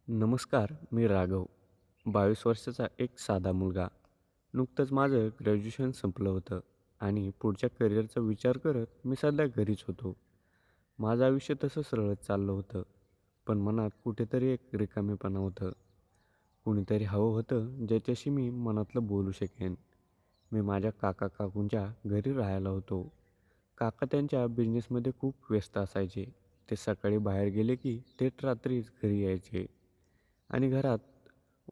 नमस्कार, मी राघव. 22 वर्षाचा एक साधा मुलगा. नुकतंच माझं ग्रॅज्युएशन संपलं होतं आणि पुढच्या करिअरचा विचार करत मी सध्या घरीच होतो. माझं आयुष्य तसं सरळच चाललं होतं, पण मनात कुठेतरी एक रिकामेपणा होतं. कुणीतरी हवं होतं ज्याच्याशी मी मनातलं बोलू शकेन. मी माझ्या काका-काकूंच्या घरी राहायला होतो. काका त्यांच्या बिझनेसमध्ये खूप व्यस्त असायचे. ते सकाळी बाहेर गेले की थेट रात्रीच घरी यायचे. आणि घरात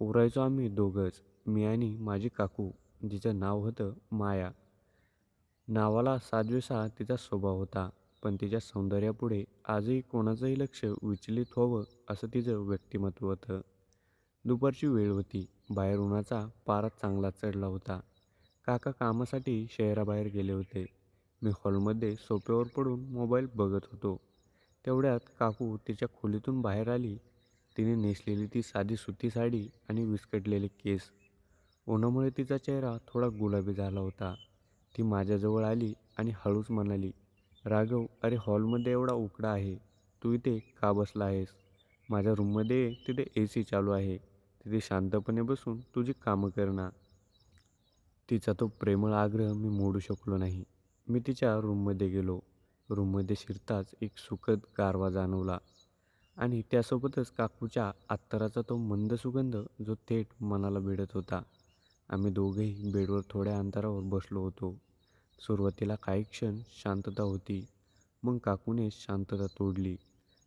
उरायचो आम्ही दोघंच, मी आणि माझी काकू, जिचं नाव होतं माया. नावाला साजेसा तिचा स्वभाव होता, पण तिच्या सौंदर्यापुढे आजही कोणाचंही लक्ष विचलित व्हावं असं तिचं व्यक्तिमत्व होतं. दुपारची वेळ होती. बाहेर उन्हाचा पारा चांगला चढला होता. काका कामासाठी शहराबाहेर गेले होते. मी हॉलमध्ये सोफ्यावर पडून मोबाईल बघत होतो. तेवढ्यात काकू तिच्या खोलीतून बाहेर आली. तिने नेसलेली ती साधी सुती साडी आणि विस्कटलेले केस. उन्हामुळे तिचा चेहरा थोडा गुलाबी झाला होता. ती माझ्याजवळ आली आणि हळूच म्हणाली, "राघव, अरे हॉलमध्ये एवढा उकडा आहे. तू इथे का बसला आहेस? माझ्या रूममध्ये ये, तिथे AC चालू आहे. तिथे शांतपणे बसून तुझी कामं कर ना." तिचा तो प्रेमळ आग्रह मी मोडू शकलो नाही. मी तिच्या रूममध्ये गेलो. रूममध्ये शिरताच एक सुखद गारवा जाणवला आणि त्यासोबतच काकूच्या अत्तराचा तो मंद सुगंध जो थेट मनाला भिडत होता. आम्ही दोघेही बेडवर थोड्या अंतरावर बसलो होतो. सुरुवातीला काही क्षण शांतता होती. मग काकूने शांतता तोडली.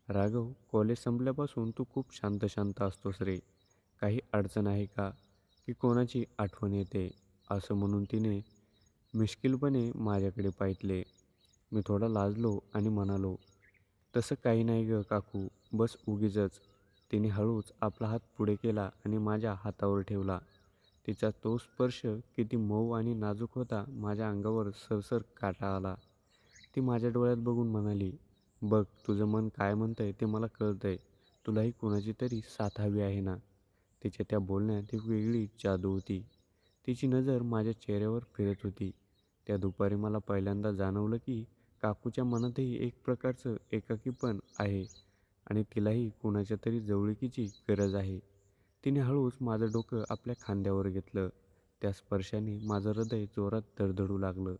"राघव, कॉलेज संपल्यापासून तू खूप शांत शांत असतोस रे. काही अडचण आहे का? की कोणाची आठवण येते?" असं म्हणून तिने मिश्किलपणे माझ्याकडे पाहितले. मी थोडा लाजलो आणि म्हणालो, "तसं काही नाही गं काकू, बस उगीचच." तिने हळूच आपला हात पुढे केला आणि माझ्या हातावर ठेवला. तिचा तो स्पर्श किती मऊ आणि नाजूक होता, माझ्या अंगावर सरसर काटा आला. ती माझ्या डोळ्यात बघून म्हणाली, "बघ, तुझं मन काय म्हणतंय ते मला कळतंय. तुलाही कुणाची तरी साथ हवी आहे ना?" तिच्या त्या बोलण्यात एक वेगळी जादू होती. तिची नजर माझ्या चेहऱ्यावर फिरत होती. त्या दुपारी मला पहिल्यांदा जाणवलं की काकूच्या मनातही एक प्रकारचं एकाकीपण आहे आणि तिलाही कुणाच्या तरी जवळकीची गरज आहे. तिने हळूच माझं डोकं आपल्या खांद्यावर घेतलं. त्या स्पर्शाने माझं हृदय जोरात धडधडू लागलं.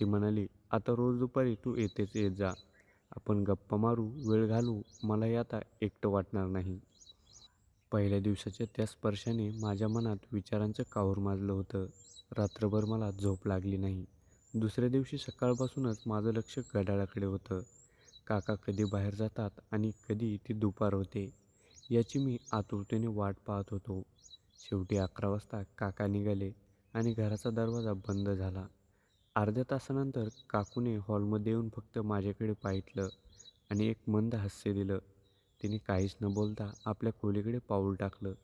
ती म्हणाली, "आता रोज दुपारी तू येतेच येत जा. आपण गप्पा मारू, वेळ घालवू. मलाही आता एकटं वाटणार नाही." पहिल्या दिवसाच्या त्या स्पर्शाने माझ्या मनात विचारांचं काहूर माजलं होतं. रात्रभर मला झोप लागली नाही. दुसऱ्या दिवशी सकाळपासूनच माझं लक्ष घड्याळाकडे होतं. काका कधी बाहेर जातात आणि कधी ती दुपार होते, याची मी आतुरतेने वाट पाहत होतो. शेवटी 11 वाजता काका निघाले आणि घराचा दरवाजा बंद झाला. अर्ध्या तासानंतर काकूने हॉलमध्ये येऊन फक्त माझ्याकडे पाहितलं आणि एक मंद हास्य दिलं. तिने काहीच न बोलता आपल्या खोलीकडे पाऊल टाकलं.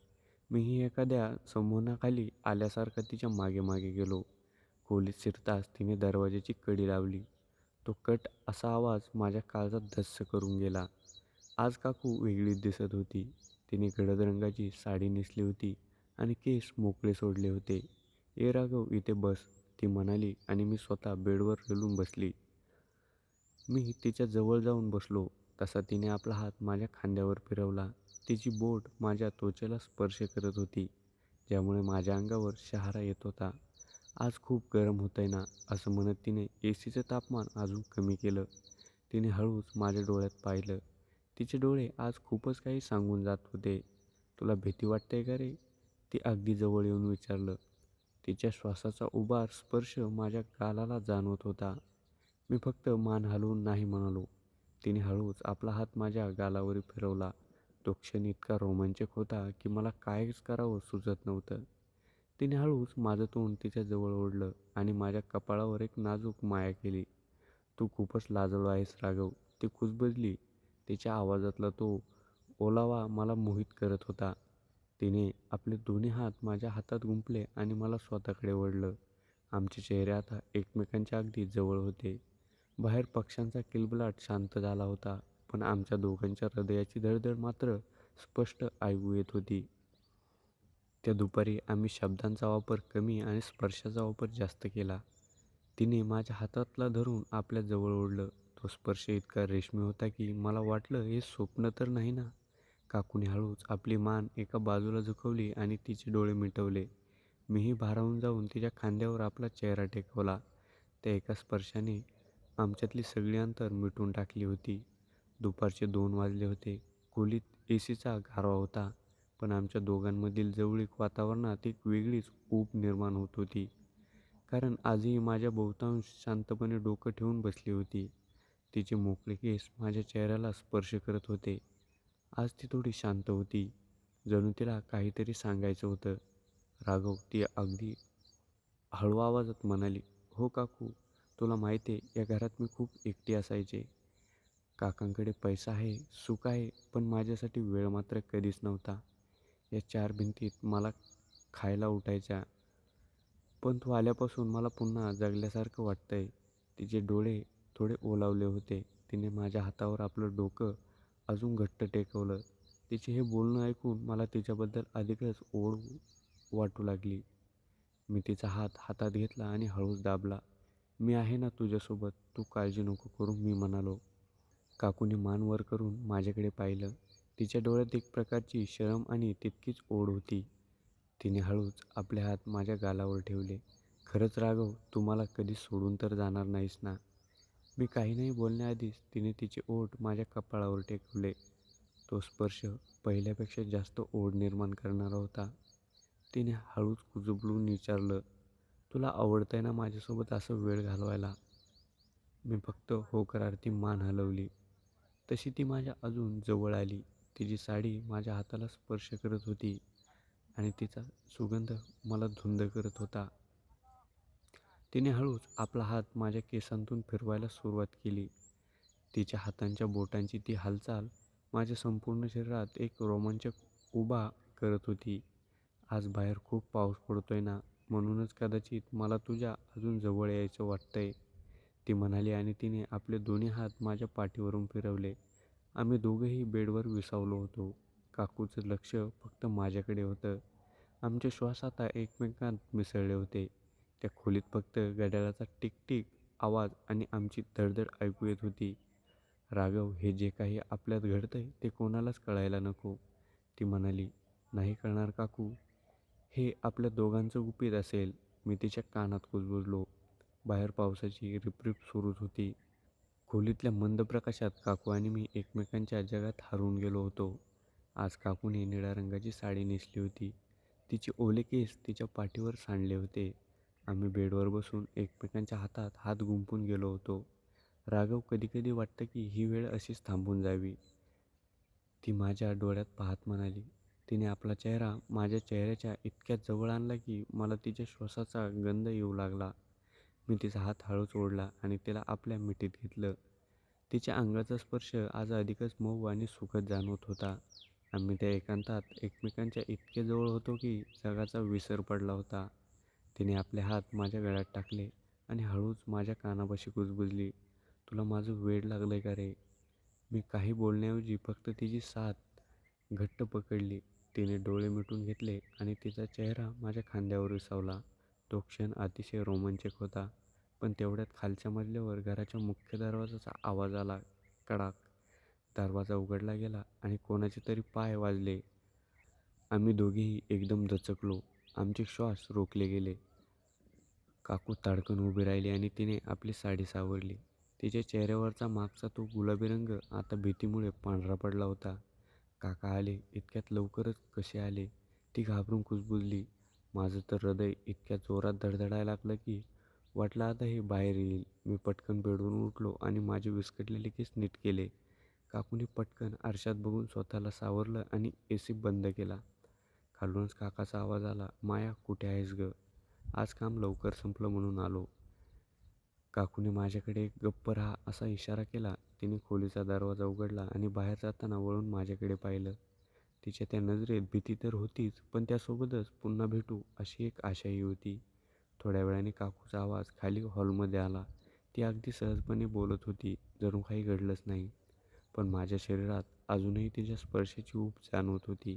मीही एखाद्या संमोहनाखाली आल्यासारखा तिच्या मागे मागे गेलो. खोलीत शिरताच तिने दरवाजाची कडी लावली. तो कट असा आवाज माझ्या काळजात धस्स करून गेला. आज काकू वेगळीच दिसत होती. तिने गडद रंगाची साडी नेसली होती आणि केस मोकळे सोडले होते. "ए राघव, इथे बस," ती म्हणाली आणि मी स्वतः बेडवर रेलून बसली. मी तिच्या जवळ जाऊन बसलो, तसा तिने आपला हात माझ्या खांद्यावर फिरवला. तिची बोट माझ्या त्वचेला स्पर्श करत होती, ज्यामुळे माझ्या अंगावर शहारा येत होता. "आज खूप गरम होतंय ना," असं म्हणत तिने ACचं तापमान अजून कमी केलं. तिने हळूच माझ्या डोळ्यात पाहिलं. तिचे डोळे आज खूपच काही सांगून जात होते. "तुला भीती वाटते का रे?" ती अगदी जवळ येऊन विचारलं. तिच्या श्वासाचा उबार स्पर्श माझ्या गालाला जाणवत होता. मी फक्त मान हलवून नाही म्हणालो. तिने हळूच आपला हात माझ्या गालावर फिरवला. तो क्षण इतका रोमांचक होता की मला काहीच करावं सुचत नव्हतं. तिने हळूच माझं तोंड तिच्या जवळ ओढलं आणि माझ्या कपाळावर एक नाजूक माया केली. "तू खूपच लाजळू आहेस राघव," ती कुजबजली. तिच्या आवाजातला तो ओलावा मला मोहित करत होता. तिने आपले दोन्ही हात माझ्या हातात गुंफले आणि मला स्वतःकडे ओढलं. आमचे चेहरे आता एकमेकांच्या अगदी जवळ होते. बाहेर पक्ष्यांचा किलबिलाट शांत झाला होता, पण आमच्या दोघांच्या हृदयाची धडधड मात्र स्पष्ट ऐकू येत होती. त्या दुपारी आम्ही शब्दांचा वापर कमी आणि स्पर्शाचा वापर जास्त केला. तिने माझ्या हातातला धरून आपल्या जवळ ओढलं. तो स्पर्श इतका रेशमी होता की मला वाटलं, हे स्वप्न तर नाही ना? काकूने हळूच आपली मान एका बाजूला झुकवली आणि तिचे डोळे मिटवले. मीही भारावून जाऊन तिच्या खांद्यावर आपला चेहरा टेकवला. त्या एका स्पर्शाने आमच्यातली सगळी अंतर मिटून टाकली होती. दुपारचे 2 वाजले होते. खोलीत एसीचा गारवा होता, पण आमच्या दोघांमधील जवळीक वातावरणात एक वेगळीच ऊब निर्माण होत होती. कारण आजही माझ्या बहुतांश शांतपणे डोकं ठेवून बसली होती. तिचे मोकळे केस माझ्या चेहऱ्याला स्पर्श करत होते. आज ती थोडी शांत होती. जणू तिला काहीतरी सांगायचं होतं. राघव, ती अगदी हळू आवाजात म्हणाली, "हो काकू, तुला माहिती आहे, या घरात मी खूप एकटी असायचे. काकांकडे पैसा आहे, सुख आहे, पण माझ्यासाठी वेळ मात्र कधीच नव्हता. या 4 भिंतीत मला खायला उठायच्या. पण तू आल्यापासून मला पुन्हा जगल्यासारखं वाटतंय." तिचे डोळे थोडे ओलावले होते. तिने माझ्या हातावर आपलं डोकं अजून घट्ट टेकवलं. तिचे हे बोलणं ऐकून मला तिच्याबद्दल अधिकच ओढ वाटू लागली. मी तिचा हात हातात घेतला आणि हळूच दाबला. "मी आहे ना तुझ्यासोबत, तू काळजी नको करू," मी म्हणालो. काकूने मान वर करून माझ्याकडे पाहिलं. तिच्या डोळ्यात एक प्रकारची शरम आणि तितकीच ओढ होती. तिने हळूच आपले हात माझ्या गालावर ठेवले. "खरंच राघव, तू मला कधी सोडून तर जाणार नाहीस ना?" मी काही नाही बोलण्याआधीच तिने तिचे ओठ माझ्या कपाळावर टेकवले. तो स्पर्श पहिल्यापेक्षा जास्त ओढ निर्माण करणारा होता. तिने हळूच कुजबुजून विचारलं, "तुला आवडतंय ना माझ्यासोबत असं वेळ घालवायला?" मी फक्त हो करार्थी मान हलवली. तशी ती माझ्या अजून जवळ आली. तिची साडी माझ्या हाताला स्पर्श करत होती आणि तिचा सुगंध मला धुंद करत होता. तिने हळूच आपला हात माझ्या केसांतून फिरवायला सुरुवात केली. तिच्या हातांच्या बोटांची ती हालचाल माझ्या संपूर्ण शरीरात एक रोमांचक उभा करत होती. "आज बाहेर खूप पाऊस पडतोय ना, म्हणूनच कदाचित मला तुझ्या अजून जवळ यायचं वाटतंय," ती म्हणाली आणि तिने आपले दोन्ही हात माझ्या पाठीवरून फिरवले. आम्ही दोघंही बेडवर विसावलो होतो. काकूचं लक्ष फक्त माझ्याकडे होतं. आमचे श्वास आता एकमेकांत मिसळले होते. त्या खोलीत फक्त घड्याळाचा टिक आवाज आणि आमची धडधड ऐकू येत होती. "राघव, हे जे काही आपल्यात घडतंय ते कोणालाच कळायला नको," ती म्हणाली. "नाही कळणार काकू. हे आपल्या दोघांचं गुपित असेल," मी तिच्या कानात कुजबुजलो. बाहेर पावसाची रिपरिप सुरूच होती. खोलीतल्या मंद प्रकाशात काकू आणि मी एकमेकांच्या जगात हरवून गेलो होतो. आज काकूने निळ्या रंगाची साडी नेसली होती. तिचे ओले केस तिच्या पाठीवर सांडले होते. आम्ही बेडवर बसून एकमेकांच्या हातात हात गुंफून गेलो होतो. "राघव, कधी-कधी वाटतं की ही वेळ अशीच थांबून जावी," ती माझ्या डोळ्यात पाहत म्हणाली. तिने आपला चेहरा माझ्या चेहऱ्याच्या इतक्या जवळ आणला की मला तिच्या श्वासाचा गंध येऊ लागला. मी तिचा हात हळूच ओढला आणि तिला आपल्या मिठीत घेतलं. तिच्या अंगाचा स्पर्श आज अधिकच मऊ आणि सुखद जाणवत होता. आम्ही त्या एकांतात एकमेकांच्या इतके जवळ होतो की जगाचा विसर पडला होता. तिने आपले हात माझ्या गळ्यात टाकले आणि हळूच माझ्या कानापाशी कुजबुजली, "तुला माझं वेड लागलंय का रे?" मी काही बोलण्याऐवजी फक्त तिची साथ घट्ट पकडली. तिने डोळे मिटून घेतले आणि तिचा चेहरा माझ्या खांद्यावर विसावला. तो क्षण अतिशय रोमांचक होता. पण तेवढ्यात खालच्या मजल्यावर घराच्या मुख्य दरवाजाचा आवाज आला. कडाक. दरवाजा उघडला गेला आणि कोणाचे तरी पाय वाजले. आम्ही दोघेही एकदम दचकलो. आमचे श्वास रोखले गेले. काकू ताडकन उभी राहिली आणि तिने आपली साडी सावरली. तिच्या चेहऱ्यावरचा मागचा तो गुलाबी रंग आता भीतीमुळे पांढरा पडला होता. "काका आले, इतक्यात लवकरच कसे आले?" ती घाबरून कुजबुजली. माझं तर हृदय इतक्या जोरात धडधडायला लागलं की वाटलं आता हे बाहेर येईल. मी पटकन बेडवरून उठलो आणि माझे विस्कटलेले केस नीट केले. काकूने पटकन आरशात बघून स्वतःला सावरलं आणि एसी बंद केला. खालूनच काकाचा आवाज आला, "माया, कुठे आहेस गं? आज काम लवकर संपलं म्हणून आलो." काकूने माझ्याकडे "गप्प राहा" असा इशारा केला. तिने खोलीचा दरवाजा उघडला आणि बाहेर जाताना वळून माझ्याकडे पाहिलं. तिच्या त्या नजरेत भीती तर होतीच, पण त्यासोबतच पुन्हा भेटू अशी एक आशाही होती. थोड्या वेळाने काकूचा आवाज खाली हॉलमध्ये आला. ती अगदी सहजपणे बोलत होती, जणू काही घडलंच नाही. पण माझ्या शरीरात अजूनही तिच्या स्पर्शाची ऊब जाणवत होती.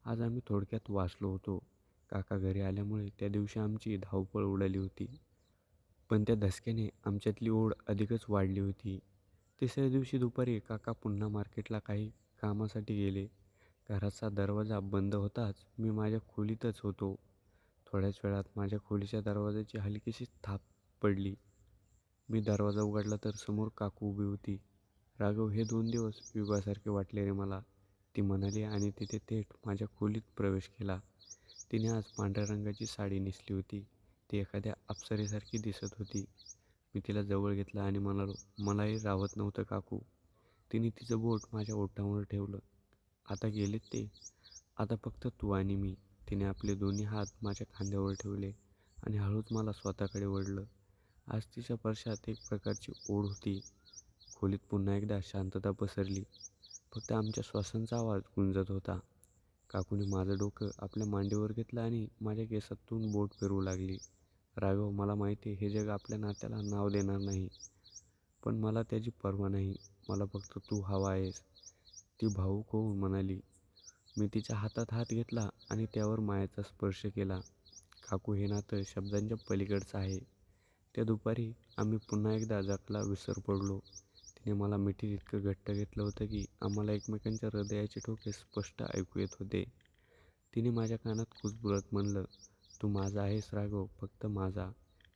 आज आम्ही थोडक्यात वाचलो होतो. काका घरी आल्यामुळे त्या दिवशी आमची धावपळ उडाली होती. पण त्या धसक्याने आमच्यातली ओढ अधिकच वाढली होती. तिसऱ्या दिवशी दुपारी काका पुन्हा मार्केटला काही कामासाठी गेले. घराचा दरवाजा बंद होताच मी माझ्या खोलीतच होतो. थोड्याच वेळात माझ्या खोलीच्या दरवाजाची हलकीशी थाप पडली. मी दरवाजा उघडला तर समोर काकू उभी होती. "राघव, हे 2 दिवस युगासारखे वाटले रे मला," ती म्हणाली आणि तिथे थेट माझ्या खोलीत प्रवेश केला. तिने आज पांढऱ्या रंगाची साडी नेसली होती. ती एखाद्या अप्सरेसारखी दिसत होती. मी तिला जवळ घेतलं आणि म्हणालो, "मलाही राहत नव्हतं काकू." तिने तिचं बोट माझ्या ओठांवर ठेवलं. "आता गेलेत ते. आता फक्त तू आणि मी." तिने आपले दोन्ही हात माझ्या खांद्यावर ठेवले आणि हळूच मला स्वतःकडे वळलं. आज तिच्या स्पर्शात एक प्रकारची ओढ होती. खोलीत पुन्हा एकदा शांतता पसरली. फक्त आमच्या श्वासांचा आवाज गुंजत होता. काकूने माझं डोकं आपल्या मांडीवर घेतलं आणि माझ्या केसातून बोट फिरवू लागली. "राघव, मला माहिती आहे हे जग आपल्या नात्याला नाव देणार नाही. पण मला त्याची पर्वा नाही. मला फक्त तू हवा आहेस." ती भावूक होऊन म्हणाली. मी तिच्या हातात हात घेतला आणि त्यावर मायेचा स्पर्श केला. "काकू, हे नातं शब्दांच्या पलीकडचं आहे." त्या दुपारी आम्ही पुन्हा एकदा जगाला विसर पडलो. तिने मला मिठीत इतकं घट्ट घेतलं होतं की आम्हाला एकमेकांच्या हृदयाचे ठोके स्पष्ट ऐकू येत होते. तिने माझ्या कानात कुजबुजत म्हणलं, "तू माझा आहेस राघव, फक्त माझा."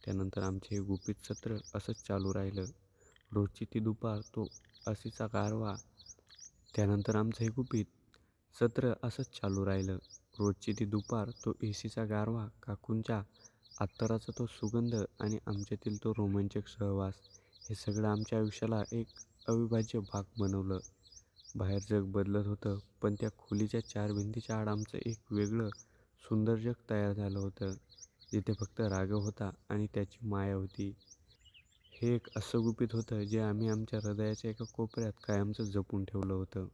त्यानंतर आमचे हे गुपित सत्र असंच चालू राहिलं. रोजची ती दुपार, तो असीचा गारवा त्यानंतर आमचं हे गुपित सत्र असंच चालू राहिलं. रोजची ती दुपार, तो एसीचा गारवा, काकूंच्या अत्तराचा तो सुगंध आणि आमच्यातील तो रोमांचक सहवास, हे सगळं आमच्या आयुष्याला एक अविभाज्य भाग बनवलं. बाहेर जग बदलत होतं, पण त्या खोलीच्या 4 भिंतीच्या आड आमचं एक वेगळं, सुंदर जग तयार झालं होतं, जिथे फक्त राघव होता आणि त्याची माया होती. हे एक असं गुपित होतं जे आम्ही आमच्या हृदयाच्या एका कोपऱ्यात कायमचं जपून ठेवलं होतं.